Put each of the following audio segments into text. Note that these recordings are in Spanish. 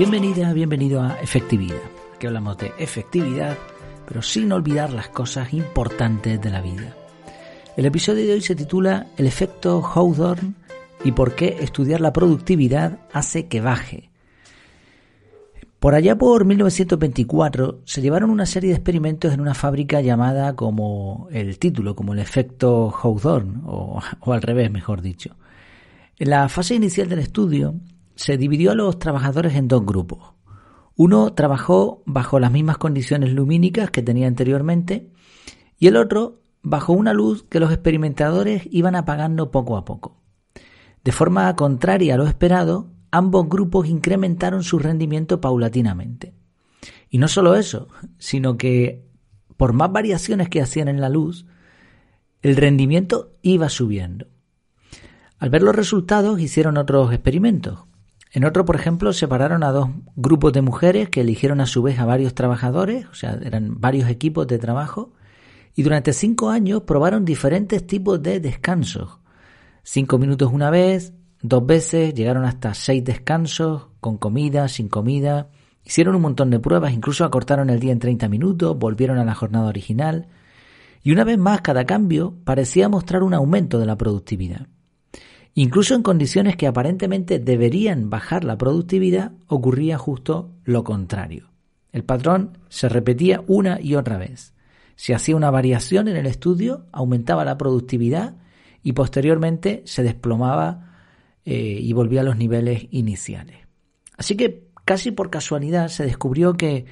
Bienvenida, bienvenido a Efectividad. Aquí hablamos de efectividad, pero sin olvidar las cosas importantes de la vida. El episodio de hoy se titula El efecto Hawthorne y por qué estudiar la productividad hace que baje. Por allá por 1924 se llevaron una serie de experimentos en una fábrica llamada como el título, como el efecto Hawthorne, o al revés, mejor dicho. En la fase inicial del estudio se dividió a los trabajadores en dos grupos. Uno trabajó bajo las mismas condiciones lumínicas que tenía anteriormente y el otro bajo una luz que los experimentadores iban apagando poco a poco. De forma contraria a lo esperado, ambos grupos incrementaron su rendimiento paulatinamente. Y no solo eso, sino que por más variaciones que hacían en la luz, el rendimiento iba subiendo. Al ver los resultados, hicieron otros experimentos. En otro, por ejemplo, separaron a dos grupos de mujeres que eligieron a su vez a varios trabajadores, o sea, eran varios equipos de trabajo, y durante 5 años probaron diferentes tipos de descansos. 5 minutos una vez, 2 veces, llegaron hasta 6 descansos, con comida, sin comida. Hicieron un montón de pruebas, incluso acortaron el día en 30 minutos, volvieron a la jornada original. Y una vez más, cada cambio parecía mostrar un aumento de la productividad. Incluso en condiciones que aparentemente deberían bajar la productividad, ocurría justo lo contrario. El patrón se repetía una y otra vez. Se hacía una variación en el estudio, aumentaba la productividad y posteriormente se desplomaba y volvía a los niveles iniciales. Así que casi por casualidad se descubrió que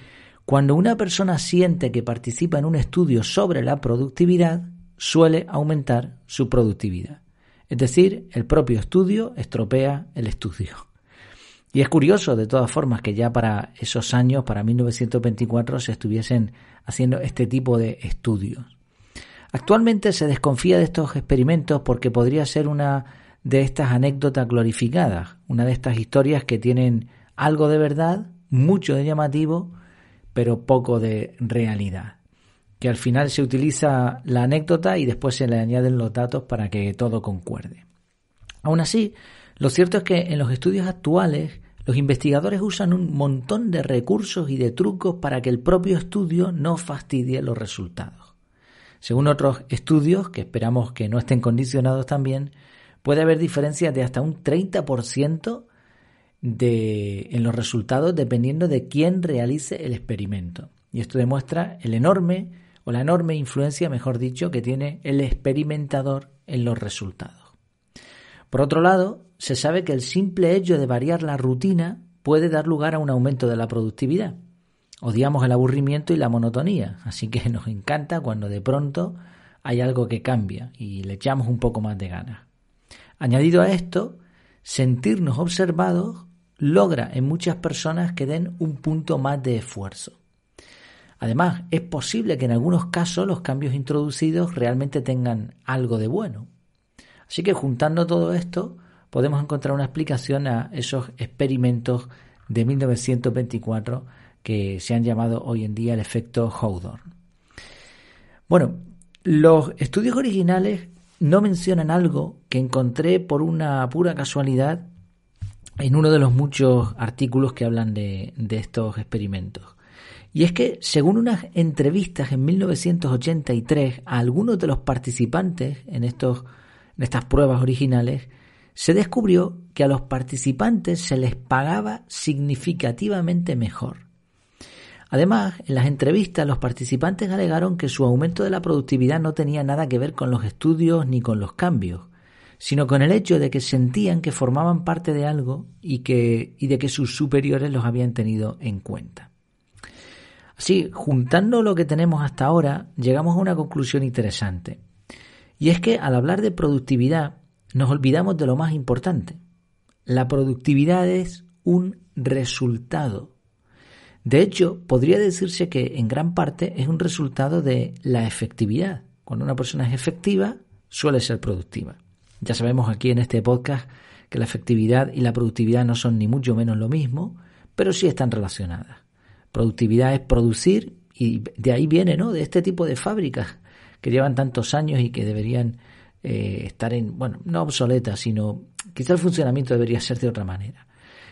cuando una persona siente que participa en un estudio sobre la productividad, suele aumentar su productividad. Es decir, el propio estudio estropea el estudio. Y es curioso, de todas formas, que ya para esos años, para 1924, se estuviesen haciendo este tipo de estudios. Actualmente se desconfía de estos experimentos porque podría ser una de estas anécdotas glorificadas, una de estas historias que tienen algo de verdad, mucho de llamativo, pero poco de realidad. Que al final se utiliza la anécdota y después se le añaden los datos para que todo concuerde. Aún así, lo cierto es que en los estudios actuales los investigadores usan un montón de recursos y de trucos para que el propio estudio no fastidie los resultados. Según otros estudios, que esperamos que no estén condicionados también, puede haber diferencias de hasta un 30% en los resultados dependiendo de quién realice el experimento. Y esto demuestra la enorme influencia, mejor dicho, que tiene el experimentador en los resultados. Por otro lado, se sabe que el simple hecho de variar la rutina puede dar lugar a un aumento de la productividad. Odiamos el aburrimiento y la monotonía, así que nos encanta cuando de pronto hay algo que cambia y le echamos un poco más de ganas. Añadido a esto, sentirnos observados logra en muchas personas que den un punto más de esfuerzo. Además, es posible que en algunos casos los cambios introducidos realmente tengan algo de bueno. Así que juntando todo esto, podemos encontrar una explicación a esos experimentos de 1924 que se han llamado hoy en día el efecto Hawthorne. Bueno, los estudios originales no mencionan algo que encontré por una pura casualidad en uno de los muchos artículos que hablan de estos experimentos. Y es que, según unas entrevistas en 1983 a algunos de los participantes en estas pruebas originales, se descubrió que a los participantes se les pagaba significativamente mejor. Además, en las entrevistas los participantes alegaron que su aumento de la productividad no tenía nada que ver con los estudios ni con los cambios, sino con el hecho de que sentían que formaban parte de algo y de que sus superiores los habían tenido en cuenta. Así, juntando lo que tenemos hasta ahora, llegamos a una conclusión interesante. Y es que al hablar de productividad, nos olvidamos de lo más importante. La productividad es un resultado. De hecho, podría decirse que en gran parte es un resultado de la efectividad. Cuando una persona es efectiva, suele ser productiva. Ya sabemos aquí en este podcast que la efectividad y la productividad no son ni mucho menos lo mismo, pero sí están relacionadas. Productividad es producir y de ahí viene, ¿no?, de este tipo de fábricas que llevan tantos años y que deberían estar no obsoletas, sino quizá el funcionamiento debería ser de otra manera.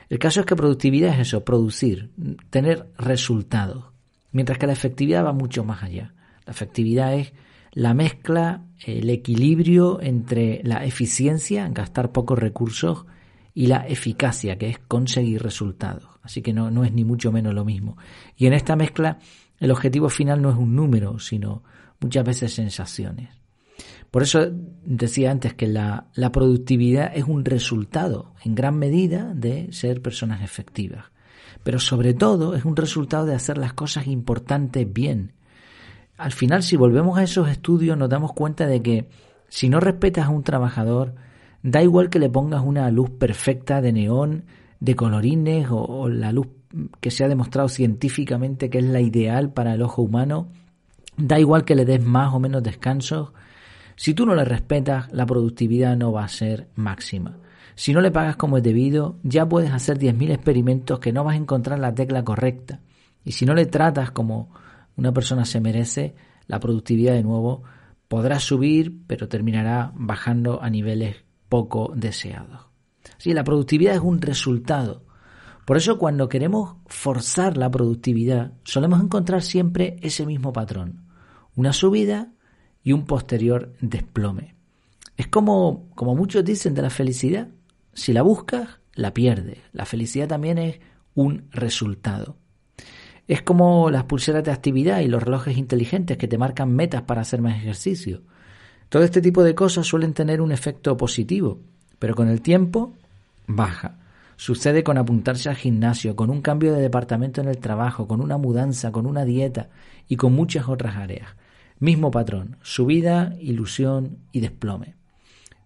El caso es que productividad es eso, producir, tener resultados, mientras que la efectividad va mucho más allá. La efectividad es la mezcla, el equilibrio entre la eficiencia, gastar pocos recursos, y la eficacia, que es conseguir resultados. Así que no es ni mucho menos lo mismo. Y en esta mezcla el objetivo final no es un número, sino muchas veces sensaciones. Por eso decía antes que la productividad es un resultado en gran medida de ser personas efectivas. Pero sobre todo es un resultado de hacer las cosas importantes bien. Al final, si volvemos a esos estudios, nos damos cuenta de que si no respetas a un trabajador, da igual que le pongas una luz perfecta de neón, de colorines o la luz que se ha demostrado científicamente que es la ideal para el ojo humano, da igual que le des más o menos descansos. Si tú no le respetas, la productividad no va a ser máxima. Si no le pagas como es debido, ya puedes hacer 10.000 experimentos que no vas a encontrar la tecla correcta. Y si no le tratas como una persona se merece, la productividad de nuevo podrá subir, pero terminará bajando a niveles poco deseados. Sí, la productividad es un resultado. Por eso cuando queremos forzar la productividad, solemos encontrar siempre ese mismo patrón. Una subida y un posterior desplome. Es como muchos dicen de la felicidad. Si la buscas, la pierdes. La felicidad también es un resultado. Es como las pulseras de actividad y los relojes inteligentes que te marcan metas para hacer más ejercicio. Todo este tipo de cosas suelen tener un efecto positivo, pero con el tiempo baja. Sucede con apuntarse al gimnasio, con un cambio de departamento en el trabajo, con una mudanza, con una dieta y con muchas otras áreas. Mismo patrón, subida, ilusión y desplome.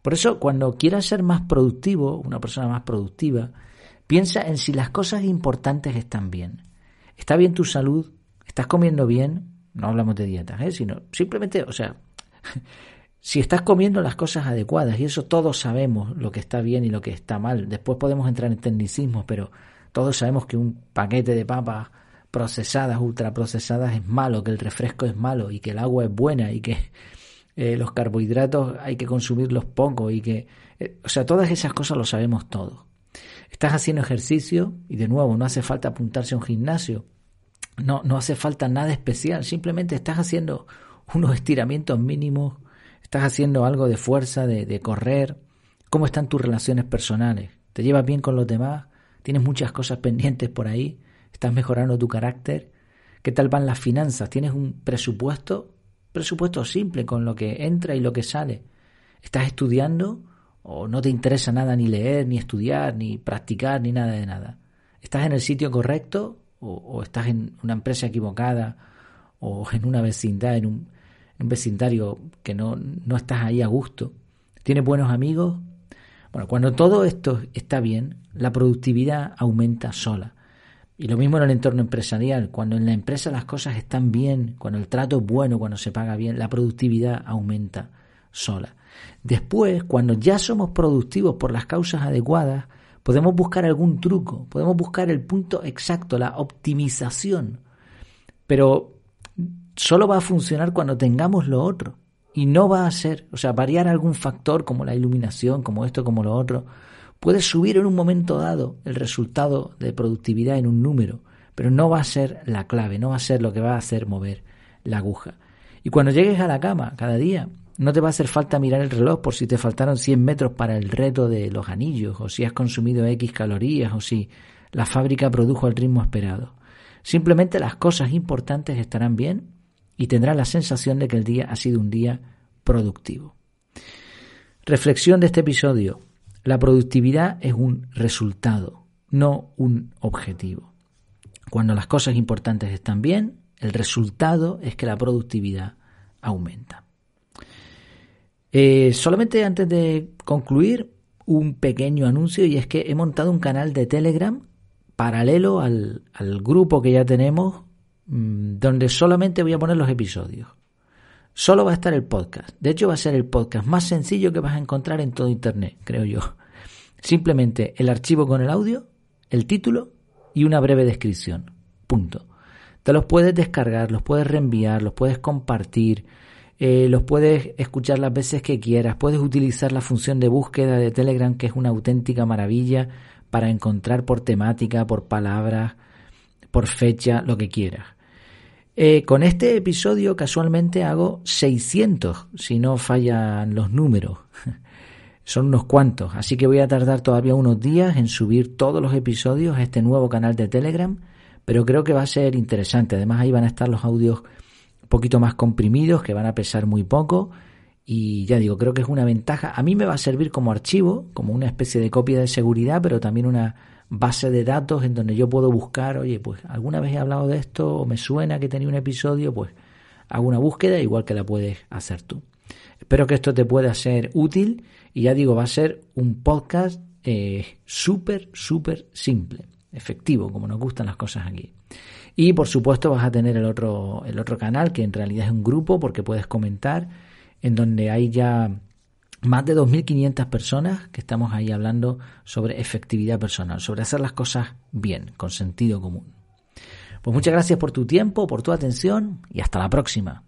Por eso, cuando quieras ser más productivo, una persona más productiva, piensa en si las cosas importantes están bien. ¿Está bien tu salud? ¿Estás comiendo bien? No hablamos de dietas, sino simplemente, si estás comiendo las cosas adecuadas, y eso todos sabemos lo que está bien y lo que está mal. Después podemos entrar en tecnicismos, pero todos sabemos que un paquete de papas procesadas, ultraprocesadas es malo, que el refresco es malo y que el agua es buena y que los carbohidratos hay que consumirlos poco y que, todas esas cosas lo sabemos todos. Estás haciendo ejercicio y de nuevo no hace falta apuntarse a un gimnasio, no hace falta nada especial, simplemente estás haciendo unos estiramientos mínimos, estás haciendo algo de fuerza, de correr. ¿Cómo están tus relaciones personales? ¿Te llevas bien con los demás? ¿Tienes muchas cosas pendientes por ahí? ¿Estás mejorando tu carácter? ¿Qué tal van las finanzas? ¿Tienes un presupuesto simple con lo que entra y lo que sale? ¿Estás estudiando o no te interesa nada ni leer, ni estudiar, ni practicar, ni nada de nada? ¿Estás en el sitio correcto o estás en una empresa equivocada o en una vecindad, en un vecindario que no estás ahí a gusto? ¿Tienes buenos amigos? Bueno, cuando todo esto está bien, la productividad aumenta sola. Y lo mismo en el entorno empresarial. Cuando en la empresa las cosas están bien, cuando el trato es bueno, cuando se paga bien, la productividad aumenta sola. Después, cuando ya somos productivos por las causas adecuadas, podemos buscar algún truco, podemos buscar el punto exacto, la optimización. Pero solo va a funcionar cuando tengamos lo otro. Y no va a ser, variar algún factor como la iluminación, como esto, como lo otro. Puede subir en un momento dado el resultado de productividad en un número, pero no va a ser la clave, no va a ser lo que va a hacer mover la aguja. Y cuando llegues a la cama cada día, no te va a hacer falta mirar el reloj por si te faltaron 100 metros para el reto de los anillos, o si has consumido X calorías, o si la fábrica produjo al ritmo esperado. Simplemente las cosas importantes estarán bien y tendrás la sensación de que el día ha sido un día productivo. Reflexión de este episodio. La productividad es un resultado, no un objetivo. Cuando las cosas importantes están bien, el resultado es que la productividad aumenta. Solamente antes de concluir, un pequeño anuncio, y es que he montado un canal de Telegram paralelo al grupo que ya tenemos, donde solamente voy a poner los episodios. Solo va a estar el podcast. De hecho, va a ser el podcast más sencillo que vas a encontrar en todo Internet, creo yo. Simplemente el archivo con el audio, el título y una breve descripción. Punto. Te los puedes descargar, los puedes reenviar, los puedes compartir, los puedes escuchar las veces que quieras, puedes utilizar la función de búsqueda de Telegram, que es una auténtica maravilla, para encontrar por temática, por palabras, por fecha, lo que quieras. Con este episodio casualmente hago 600, si no fallan los números. Son unos cuantos, así que voy a tardar todavía unos días en subir todos los episodios a este nuevo canal de Telegram, pero creo que va a ser interesante. Además ahí van a estar los audios un poquito más comprimidos, que van a pesar muy poco, y ya digo, creo que es una ventaja. A mí me va a servir como archivo, como una especie de copia de seguridad, pero también una base de datos en donde yo puedo buscar, oye, pues alguna vez he hablado de esto o me suena que tenía un episodio, pues hago una búsqueda igual que la puedes hacer tú. Espero que esto te pueda ser útil y ya digo, va a ser un podcast súper simple, efectivo, como nos gustan las cosas aquí. Y por supuesto vas a tener el otro canal, que en realidad es un grupo porque puedes comentar, en donde hay ya más de 2.500 personas que estamos ahí hablando sobre efectividad personal, sobre hacer las cosas bien, con sentido común. Pues muchas gracias por tu tiempo, por tu atención y hasta la próxima.